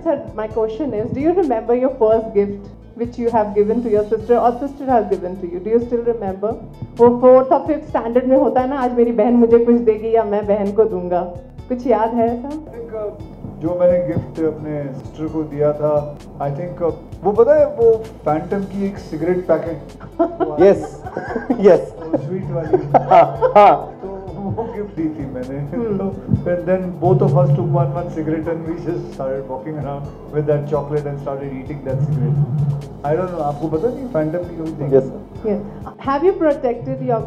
sir, my question is, do you remember your first gift which you have given to your sister or sister has given to you? Do you still remember? वो 4th or 5th standard में होता है ना, आज मेरी बहन मुझे कुछ देगी या मैं बहन को दूंगा, कुछ याद है ऐसा? जो मैंने गिफ्ट अपने सिस्टर को दिया था, आई थिंक वो पता है वो फैंटम की एक cigarette packet, yes yes, sweet वाली, हाँ तो वो गिफ्ट दी थी मैंने. And then both of us took one cigarette and we just started walking around with that chocolate and started eating that cigarette. I don't know, आपको पता नहीं Phantom की कोई थी? Yes. Yes. Have you protected your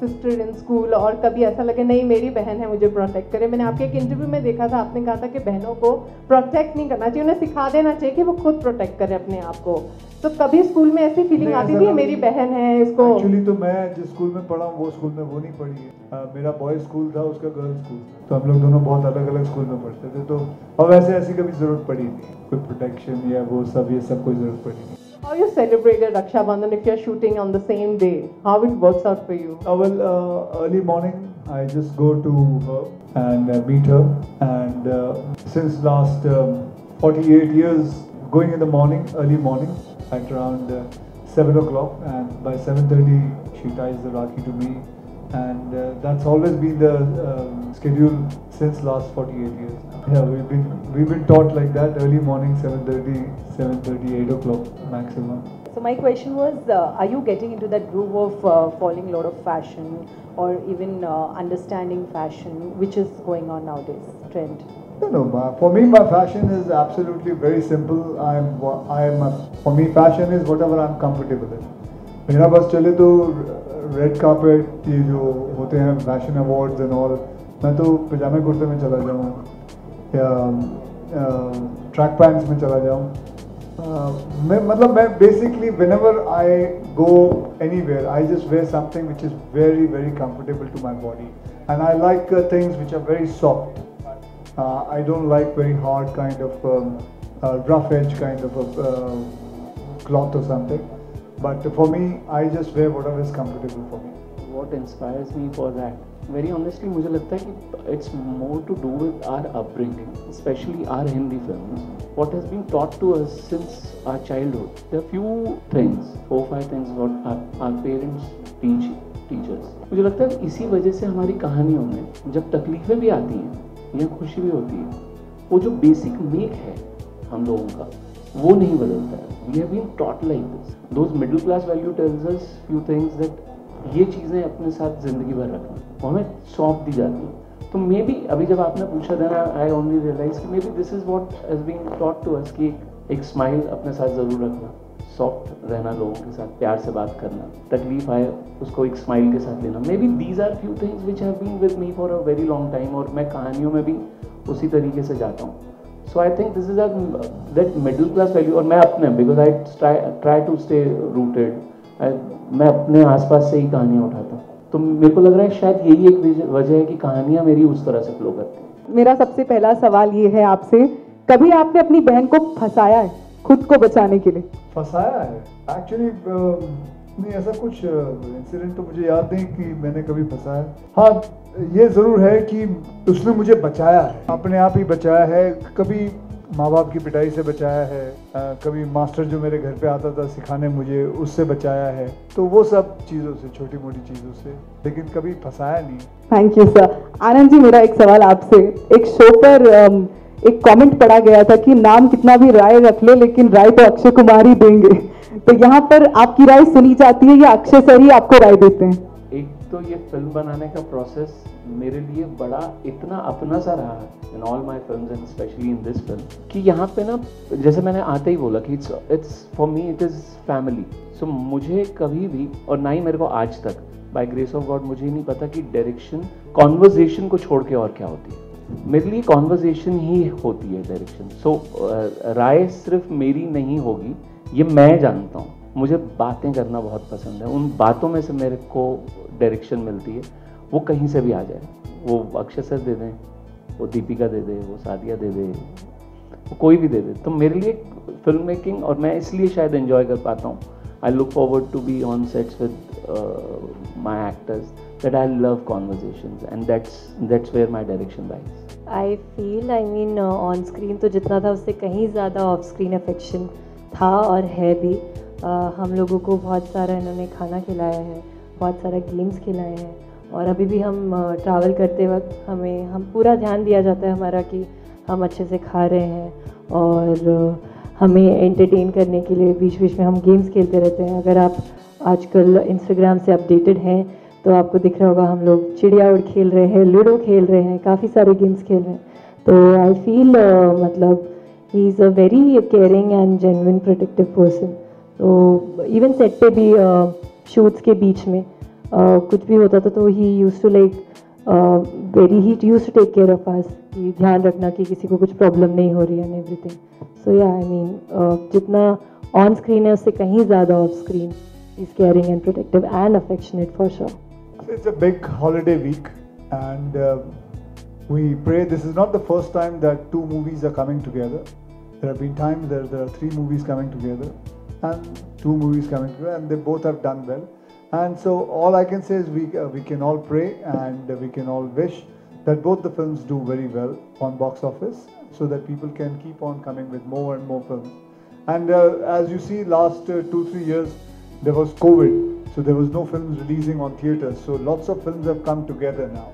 sister in school? और कभी ऐसा लगे नहीं मेरी बहन है मुझे प्रोटेक्ट करे? मैंने आपके एक इंटरव्यू में देखा था, आपने कहा था कि बहनों को प्रोटेक्ट नहीं करना चाहिए, उन्हें सिखा देना चाहिए कि वो खुद प्रोटेक्ट करे अपने आप को. तो कभी स्कूल में ऐसी फीलिंग आती थी मेरी बहन है इसको? एक्चुअली तो मैं जिस स्कूल में पढ़ा हूँ वो स्कूल में वो नहीं पढ़ी है. मेरा बॉयज स्कूल था, उसका गर्ल्स स्कूल, तो हम लोग दोनों बहुत अलग अलग स्कूल में पढ़ते थे. तो अब वैसे ऐसी कभी जरूरत पड़ी नहीं, कोई प्रोटेक्शन या वो सब, ये सब कोई जरूरत पड़ी नहीं. How you celebrated Raksha Bandhan if you're shooting on the same day? How it works out for you? Well, early morning I just go to her and meet her, and since last 48 years going in the morning, early morning at around 7 o'clock, and by 7:30 she ties the Rakhi to me, and that's always been the schedule since last 48 years. Yeah, we've been taught like that, early morning 7:30, 8 o'clock maximum. So my question was, are you getting into that groove of following a lot of fashion or even understanding fashion, which is going on nowadays, trend? No, for me my fashion is absolutely very simple. For me fashion is whatever I'm comfortable in. मेरा बस चले तो red carpet, ये जो होते हैं fashion awards and all, मैं तो पजामे कुर्ते में चला जाऊँ या ट्रैक पैंट्स में चला जाऊँ. मैं basically whenever I go anywhere I just wear something which is very very comfortable to my body, and I like things which are very soft. I don't like very hard kind of rough edge kind of cloth or something. But for me, I just wear whatever is comfortable for me. What inspires me for that? Very honestly, मुझे लगता है कि it's more to do with our upbringing, especially our Hindi films. What has been taught to us since our childhood. There are few things, 4-5 things what our parents teach us. मुझे लगता है इसी वजह से हमारी कहानियों में जब तकलीफें भी आती हैं या खुशी भी होती है, वो जो बेसिक मेक है हम लोगों का, वो नहीं बदलता है. We have been taught like this. Those middle class value tells us few things that ये चीज़ें अपने साथ ज़िंदगी भर रखना, वो हमें सौंप दी जाती हैं. तो मे बी अभी जब आपने पूछा था, आई ओनली रियलाइज कि maybe this is what has been taught to us कि एक स्माइल अपने साथ ज़रूर रखना, सॉफ्ट रहना, लोगों के साथ प्यार से बात करना, तकलीफ आए उसको एक स्माइल के साथ लेना. Maybe these are few things which have been with me for a very long time, और मैं कहानियों में भी उसी तरीके से जाता हूँ. So I think this is that middle class value, और मैं अपने, because I try to stay rooted, मैं अपने आसपास से ही कहानियाँ उठाता हूँ. तो मेरे को लग रहा है शायद यही एक वजह है कि कहानियाँ मेरी उस तरह से फ्लो करती हैं. मेरा सबसे पहला सवाल ये है आपसे, कभी आपने अपनी बहन को फंसाया है खुद को बचाने के लिए? फंसाया है? एक्चुअली नहीं, ऐसा कुछ इंसिडेंट तो मुझे याद नहीं कि मैंने कभी फंसाया. हाँ, ये ज़रूर है कि उसने मुझे बचाया है, अपने आप ही बचाया है. कभी माँ बाप की पिटाई से बचाया है, कभी मास्टर जो मेरे घर पे आता था सिखाने मुझे, उससे बचाया है. तो वो सब चीज़ों से, छोटी मोटी चीज़ों से, लेकिन कभी फंसाया नहीं. Thank you sir. Anand ji, मेरा एक सवाल आपसे. एक शो पर एक कमेंट पढ़ा गया था कि नाम कितना भी राय रख ले लेकिन राय तो अक्षय कुमार ही देंगे. तो यहाँ पर आपकी राय सुनी जाती है या अक्षय सर ही आपको राय देते हैं? एक तो ये फिल्म बनाने का प्रोसेस मेरे लिए बड़ा इतना अपना सा रहा है in all my films and specially in this film, कि यहाँ पे ना, जैसे मैंने आते ही बोला कि it's for me it is family. So मुझे कभी भी, और ना ही मेरे को आज तक, बाय ग्रेस ऑफ गॉड, मुझे नहीं पता कि डायरेक्शन कॉन्वर्जेशन को छोड़ के और क्या होती है. मेरे लिए कॉन्वर्जेशन ही होती है डायरेक्शन. सो राय सिर्फ मेरी नहीं होगी, ये मैं जानता हूँ. मुझे बातें करना बहुत पसंद है, उन बातों में से मेरे को डायरेक्शन मिलती है. वो कहीं से भी आ जाए, वो अक्षय सर दे दें, वो दीपिका दे दे, वो सादिया दे दे, वो कोई भी दे दे. तो मेरे लिए फिल्म मेकिंग, और मैं इसलिए शायद एंजॉय कर पाता हूँ. I look forward to be on sets with my actors, that I love conversations, and that's where my direction lies. I feel on screen तो जितना था उससे कहीं ज़्यादा ऑफ स्क्रीन अफेक्शन था और है भी। हम लोगों को बहुत सारा इन्होंने खाना खिलाया है, बहुत सारा गेम्स खिलाए हैं, और अभी भी हम ट्रैवल करते वक्त हम पूरा ध्यान दिया जाता है हमारा कि हम अच्छे से खा रहे हैं, और हमें एंटरटेन करने के लिए बीच बीच में हम गेम्स खेलते रहते हैं। अगर आप आजकल इंस्टाग्राम से अपडेटेड हैं तो आपको दिख रहा होगा हम लोग चिड़िया उड़ खेल रहे हैं, लूडो खेल रहे हैं, काफ़ी सारे गेम्स खेल रहे हैं। तो आई फील मतलब he is a very caring and genuine protective person. तो इवन सेट पे भी शूट्स के बीच में कुछ भी होता था तो he used to like very he used to take care of us, कि ध्यान रखना कि किसी को कुछ प्रॉब्लम नहीं हो रही है एंड एवरीथिंग। सो या जितना ऑन स्क्रीन है उससे कहीं ज़्यादा of screen is caring and protective and affectionate for sure. It's a big holiday week, and we pray. This is not the first time that two movies are coming together. There have been times there are three movies coming together, and two movies coming together, and they both have done well. And so all I can say is we can all pray and we can all wish that both the films do very well on box office, so that people can keep on coming with more and more films. And as you see, last 2-3 years there was COVID. So there was no films releasing on theatres. So lots of films have come together now.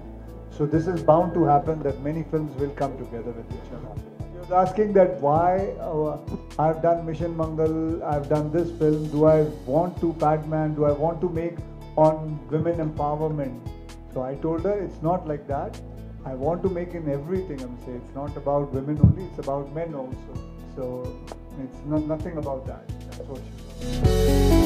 So this is bound to happen, that many films will come together with each other. You're asking that why I've done Mission Mangal, I've done this film, do I want to Padman, do I want to make on women empowerment? So I told her it's not like that. I want to make in everything. I'm saying it's not about women only, it's about men also. So it's nothing about that. That's what she said.